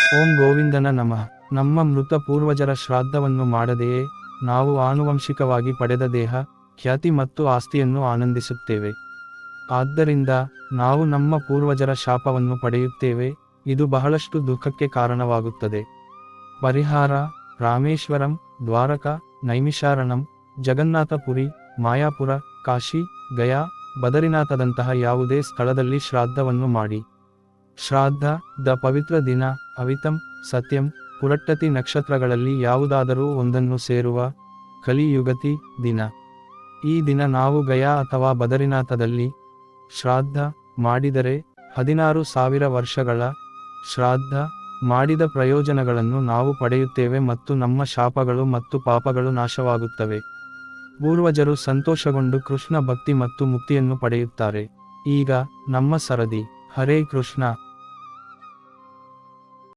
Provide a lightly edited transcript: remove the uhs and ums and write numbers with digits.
ಓಂ ಗೋವಿಂದನ ನಮಃ. ನಮ್ಮ ಮೃತ ಪೂರ್ವಜರ ಶ್ರಾದ್ದವನ್ನು ಮಾಡದೆಯೇ ನಾವು ಆನುವಂಶಿಕವಾಗಿ ಪಡೆದ ದೇಹ, ಖ್ಯಾತಿ ಮತ್ತು ಆಸ್ತಿಯನ್ನು ಆನಂದಿಸುತ್ತೇವೆ. ಆದ್ದರಿಂದ ನಾವು ನಮ್ಮ ಪೂರ್ವಜರ ಶಾಪವನ್ನು ಪಡೆಯುತ್ತೇವೆ, ಇದು ಬಹಳಷ್ಟು ದುಃಖಕ್ಕೆ ಕಾರಣವಾಗುತ್ತದೆ. ಪರಿಹಾರ: ರಾಮೇಶ್ವರಂ, ದ್ವಾರಕ, ನೈಮಿಷಾರಣಂ, ಜಗನ್ನಾಥಪುರಿ, ಮಾಯಾಪುರ, ಕಾಶಿ, ಗಯಾ, ಬದರಿನಾಥದಂತಹ ಯಾವುದೇ ಸ್ಥಳದಲ್ಲಿ ಶ್ರಾದ್ದವನ್ನು ಮಾಡಿ. ಶ್ರಾದ್ದ ದ ಪವಿತ್ರ ದಿನ ಅವಿತಂ, ಸತ್ಯಂ, ಪುರಟ್ಟತಿ ನಕ್ಷತ್ರಗಳಲ್ಲಿ ಯಾವುದಾದರೂ ಒಂದನ್ನು ಸೇರುವ ಕಲಿಯುಗತಿ ದಿನ. ಈ ದಿನ ನಾವು ಗಯಾ ಅಥವಾ ಬದರಿನಾಥದಲ್ಲಿ ಶ್ರಾದ್ದ ಮಾಡಿದರೆ 16,000 ವರ್ಷಗಳ ಶ್ರಾದ್ದ ಮಾಡಿದ ಪ್ರಯೋಜನಗಳನ್ನು ನಾವು ಪಡೆಯುತ್ತೇವೆ ಮತ್ತು ನಮ್ಮ ಶಾಪಗಳು ಮತ್ತು ಪಾಪಗಳು ನಾಶವಾಗುತ್ತವೆ. ಪೂರ್ವಜರು ಸಂತೋಷಗೊಂಡು ಕೃಷ್ಣ ಭಕ್ತಿ ಮತ್ತು ಮುಕ್ತಿಯನ್ನು ಪಡೆಯುತ್ತಾರೆ. ಈಗ ನಮ್ಮ ಸರದಿ. ಹರೇ ಕೃಷ್ಣ.